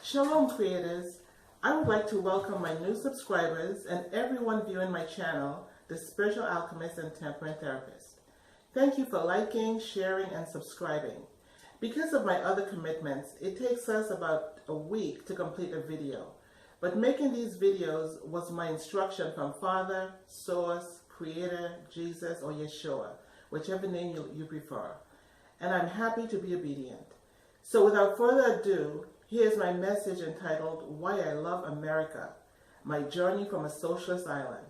Shalom creators, I would like to welcome my new subscribers and everyone viewing my channel, The Spiritual Alchemist and Temperament Therapist. Thank you for liking, sharing, and subscribing. Because of my other commitments, it takes us about a week to complete a video. But making these videos was my instruction from Father, Source, Creator, Jesus, or Yeshua, whichever name you prefer. And I'm happy to be obedient. So without further ado, here's my message entitled, Why I Love America, My Journey from a Socialist Island.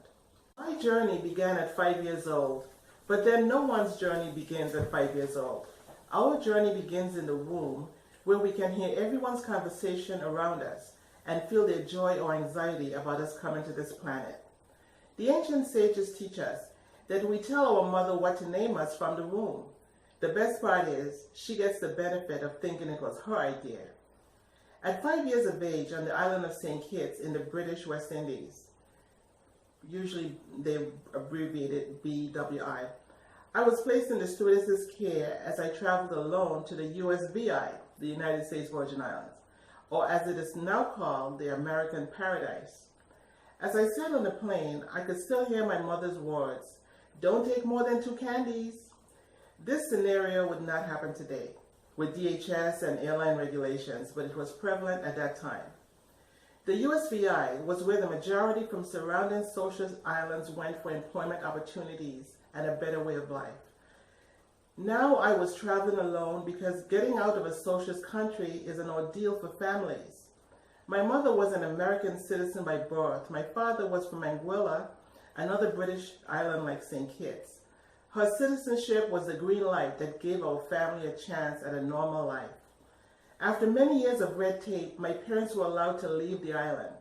My journey began at 5 years old, but then no one's journey begins at 5 years old. Our journey begins in the womb, where we can hear everyone's conversation around us and feel their joy or anxiety about us coming to this planet. The ancient sages teach us that we tell our mother what to name us from the womb. The best part is, she gets the benefit of thinking it was her idea. At 5 years of age, on the island of St. Kitts in the British West Indies, usually they abbreviate it BWI, I was placed in the stewardess's care as I traveled alone to the USVI, the United States Virgin Islands, or as it is now called, the American Paradise. As I sat on the plane, I could still hear my mother's words, "Don't take more than 2 candies." This scenario would not happen today with DHS and airline regulations, but it was prevalent at that time. The USVI was where the majority from surrounding socialist islands went for employment opportunities and a better way of life. Now I was traveling alone because getting out of a socialist country is an ordeal for families. My mother was an American citizen by birth. My father was from Anguilla, another British island like St. Kitts. Her citizenship was the green light that gave our family a chance at a normal life. After many years of red tape, my parents were allowed to leave the island,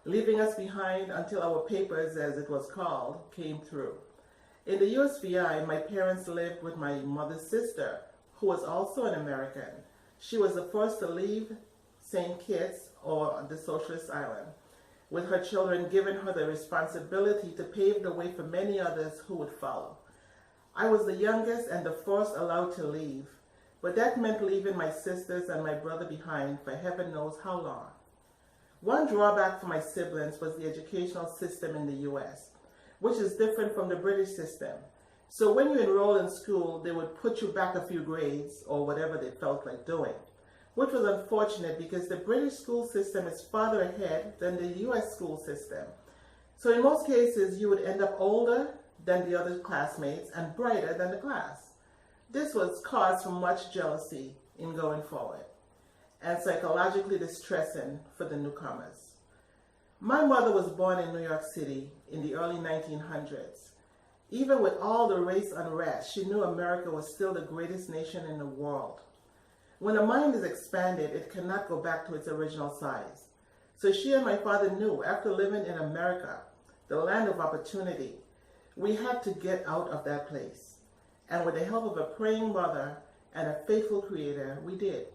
leaving us behind until our papers, as it was called, came through. In the USVI, my parents lived with my mother's sister, who was also an American. She was the first to leave St. Kitts, or the socialist island, with her children giving her the responsibility to pave the way for many others who would follow. I was the youngest and the first allowed to leave, but that meant leaving my sisters and my brother behind for heaven knows how long. One drawback for my siblings was the educational system in the US, which is different from the British system. So when you enroll in school, they would put you back a few grades or whatever they felt like doing, which was unfortunate because the British school system is farther ahead than the US school system. So in most cases, you would end up older than the other classmates and brighter than the class. This was cause for much jealousy in going forward and psychologically distressing for the newcomers. My mother was born in New York City in the early 1900s. Even with all the race unrest, she knew America was still the greatest nation in the world. When a mind is expanded, it cannot go back to its original size. So she and my father knew after living in America, the land of opportunity, we had to get out of that place. And with the help of a praying mother and a faithful creator, we did.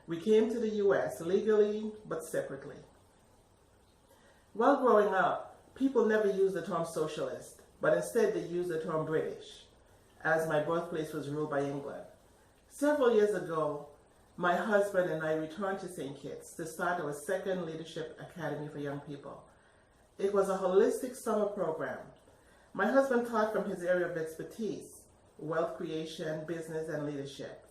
We came to the US legally, but separately. While growing up, people never used the term socialist, but instead they used the term British, as my birthplace was ruled by England. Several years ago, my husband and I returned to St. Kitts to start our second leadership academy for young people. It was a holistic summer program. My husband taught from his area of expertise, wealth creation, business, and leadership.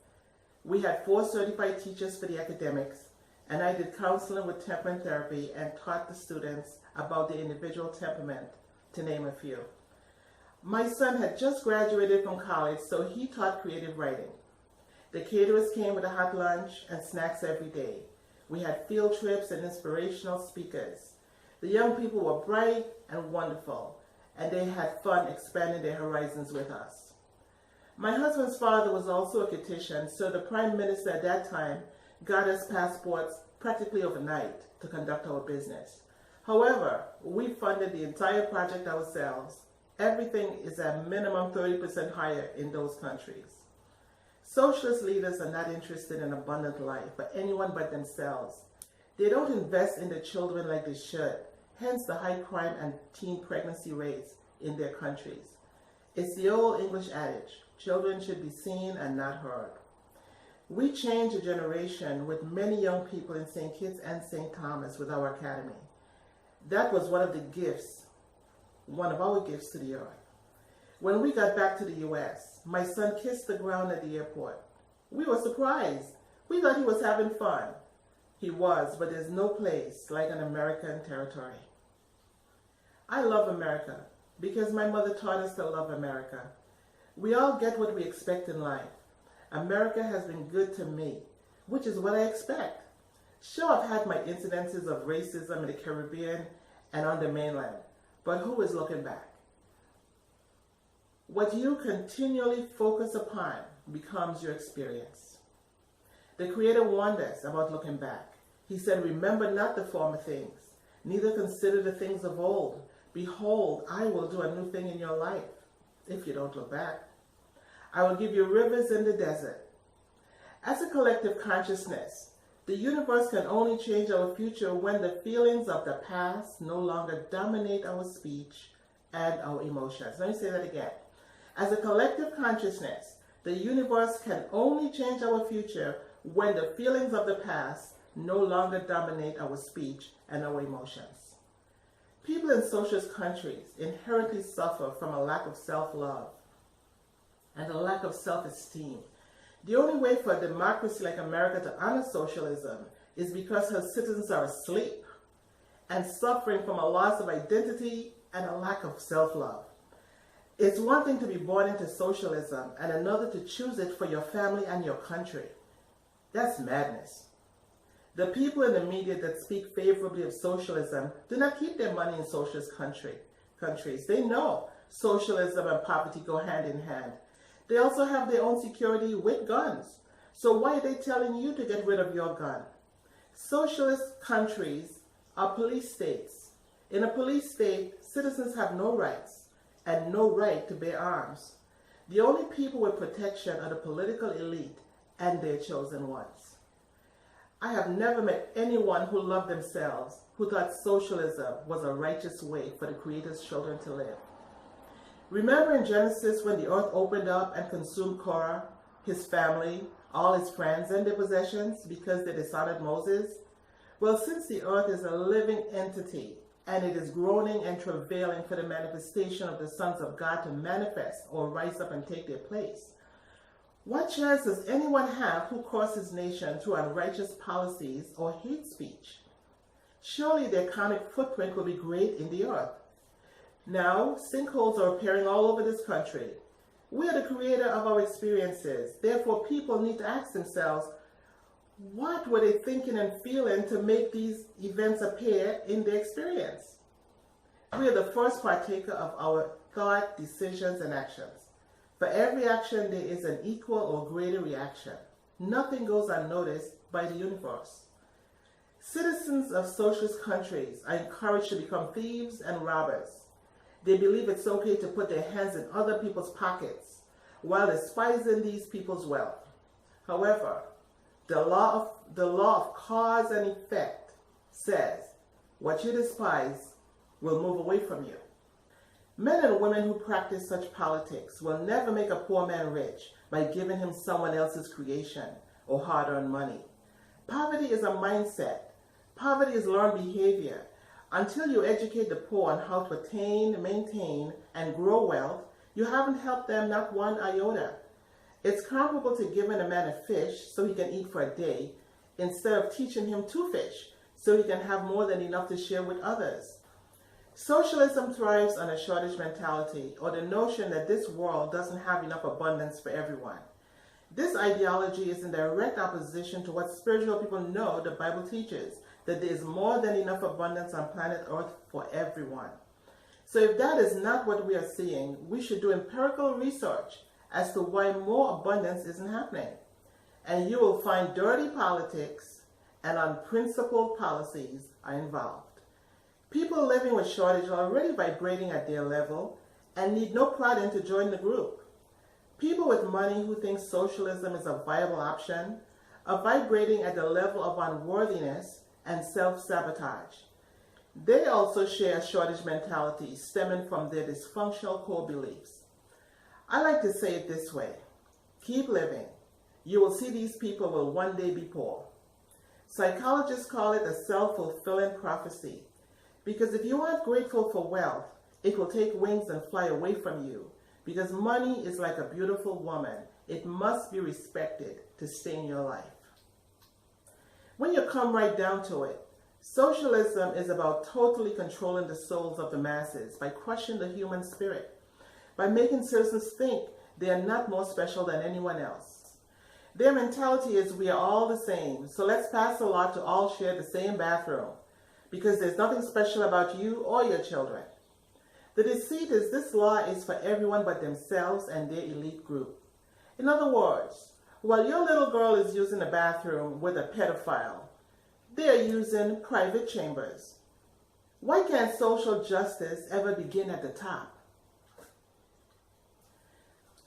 We had 4 certified teachers for the academics, and I did counseling with temperament therapy and taught the students about the individual temperament, to name a few. My son had just graduated from college, so he taught creative writing. The caterers came with a hot lunch and snacks every day. We had field trips and inspirational speakers. The young people were bright and wonderful, and they had fun expanding their horizons with us. My husband's father was also a Kittitian, so the Prime Minister at that time got us passports practically overnight to conduct our business. However, we funded the entire project ourselves. Everything is at minimum 30% higher in those countries. Socialist leaders are not interested in abundant life for anyone but themselves. They don't invest in the children like they should, hence the high crime and teen pregnancy rates in their countries. It's the old English adage, children should be seen and not heard. We changed a generation with many young people in St. Kitts and St. Thomas with our academy. That was one of our gifts to the earth. When we got back to the U.S., my son kissed the ground at the airport. We were surprised. We thought he was having fun. He was, but there's no place like an American territory. I love America because my mother taught us to love America. We all get what we expect in life. America has been good to me, which is what I expect. Sure, I've had my incidences of racism in the Caribbean and on the mainland, but who is looking back? What you continually focus upon becomes your experience. The Creator warned us about looking back. He said, remember not the former things, neither consider the things of old. Behold, I will do a new thing in your life, if you don't look back. I will give you rivers in the desert. As a collective consciousness, the universe can only change our future when the feelings of the past no longer dominate our speech and our emotions. Let me say that again. As a collective consciousness, the universe can only change our future when the feelings of the past no longer dominate our speech and our emotions. People in socialist countries inherently suffer from a lack of self-love and a lack of self-esteem. The only way for a democracy like America to honor socialism is because her citizens are asleep and suffering from a loss of identity and a lack of self-love. It's one thing to be born into socialism and another to choose it for your family and your country. That's madness. The people in the media that speak favorably of socialism do not keep their money in socialist countries. They know socialism and poverty go hand in hand. They also have their own security with guns. So why are they telling you to get rid of your gun? Socialist countries are police states. In a police state, citizens have no rights and no right to bear arms. The only people with protection are the political elite and their chosen ones. I have never met anyone who loved themselves who thought socialism was a righteous way for the Creator's children to live. Remember in Genesis when the earth opened up and consumed Korah, his family, all his friends and their possessions because they dishonored Moses? Well, since the earth is a living entity and it is groaning and travailing for the manifestation of the sons of God to manifest or rise up and take their place, what chance does anyone have who crosses nation through unrighteous policies or hate speech? Surely their karmic footprint will be great in the earth. Now, sinkholes are appearing all over this country. We are the creator of our experiences. Therefore, people need to ask themselves, what were they thinking and feeling to make these events appear in their experience? We are the first partaker of our thought, decisions, and actions. For every action, there is an equal or greater reaction. Nothing goes unnoticed by the universe. Citizens of socialist countries are encouraged to become thieves and robbers. They believe it's okay to put their hands in other people's pockets while despising these people's wealth. However, the law of cause and effect says what you despise will move away from you. Men and women who practice such politics will never make a poor man rich by giving him someone else's creation or hard-earned money. Poverty is a mindset. Poverty is learned behavior. Until you educate the poor on how to attain, maintain, and grow wealth, you haven't helped them not one iota. It's comparable to giving a man a fish so he can eat for a day, instead of teaching him to fish so he can have more than enough to share with others. Socialism thrives on a shortage mentality, or the notion that this world doesn't have enough abundance for everyone. This ideology is in direct opposition to what spiritual people know the Bible teaches, that there is more than enough abundance on planet Earth for everyone. So if that is not what we are seeing, we should do empirical research as to why more abundance isn't happening. And you will find dirty politics and unprincipled policies are involved. People living with shortage are already vibrating at their level and need no prodding to join the group. People with money who think socialism is a viable option are vibrating at the level of unworthiness and self-sabotage. They also share a shortage mentality stemming from their dysfunctional core beliefs. I like to say it this way: keep living. you will see these people will one day be poor. Psychologists call it a self-fulfilling prophecy, because if you aren't grateful for wealth, it will take wings and fly away from you, because money is like a beautiful woman. It must be respected to stay in your life. When you come right down to it, socialism is about totally controlling the souls of the masses by crushing the human spirit, by making citizens think they are not more special than anyone else. Their mentality is we are all the same, so let's pass a law to all share the same bathroom, because there's nothing special about you or your children. The deceit is this law is for everyone but themselves and their elite group. In other words, while your little girl is using a bathroom with a pedophile, they are using private chambers. Why can't social justice ever begin at the top?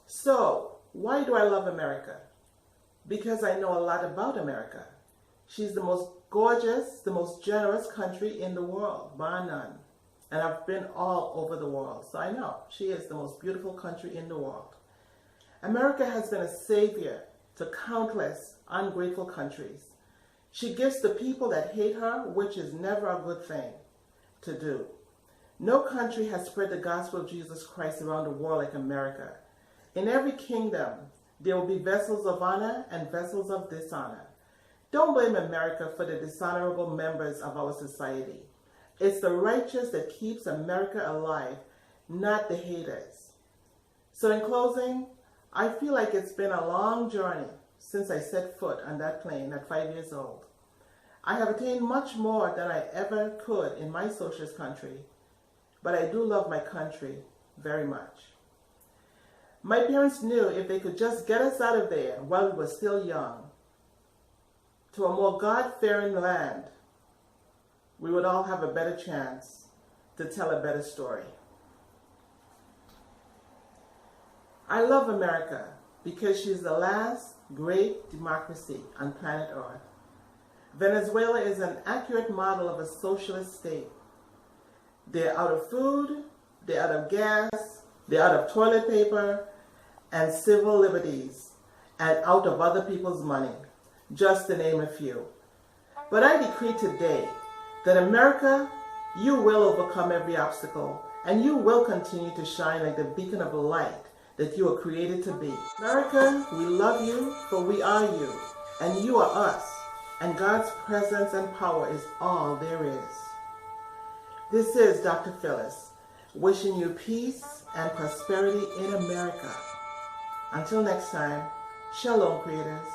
So, why do I love America? Because I know a lot about America. She's the most gorgeous, the most generous country in the world, bar none. And I've been all over the world, so I know she is the most beautiful country in the world. America has been a savior to countless ungrateful countries. She gives the people that hate her, which is never a good thing to do. No country has spread the gospel of Jesus Christ around the world like America. In every kingdom, there will be vessels of honor and vessels of dishonor. Don't blame America for the dishonorable members of our society. It's the righteous that keeps America alive, not the haters. So in closing, I feel like it's been a long journey since I set foot on that plane at 5 years old. I have attained much more than I ever could in my socialist country, but I do love my country very much. My parents knew if they could just get us out of there while we were still young, to a more God-fearing land, we would all have a better chance to tell a better story. I love America because she's the last great democracy on planet Earth. Venezuela is an accurate model of a socialist state. They're out of food, they're out of gas, they're out of toilet paper and civil liberties, and out of other people's money, just to name a few. But I decree today that America, you will overcome every obstacle, and you will continue to shine like the beacon of light that you were created to be. America, we love you, for we are you, and you are us, and God's presence and power is all there is. This is Dr. Phyllis, wishing you peace and prosperity in America. Until next time, shalom, creators.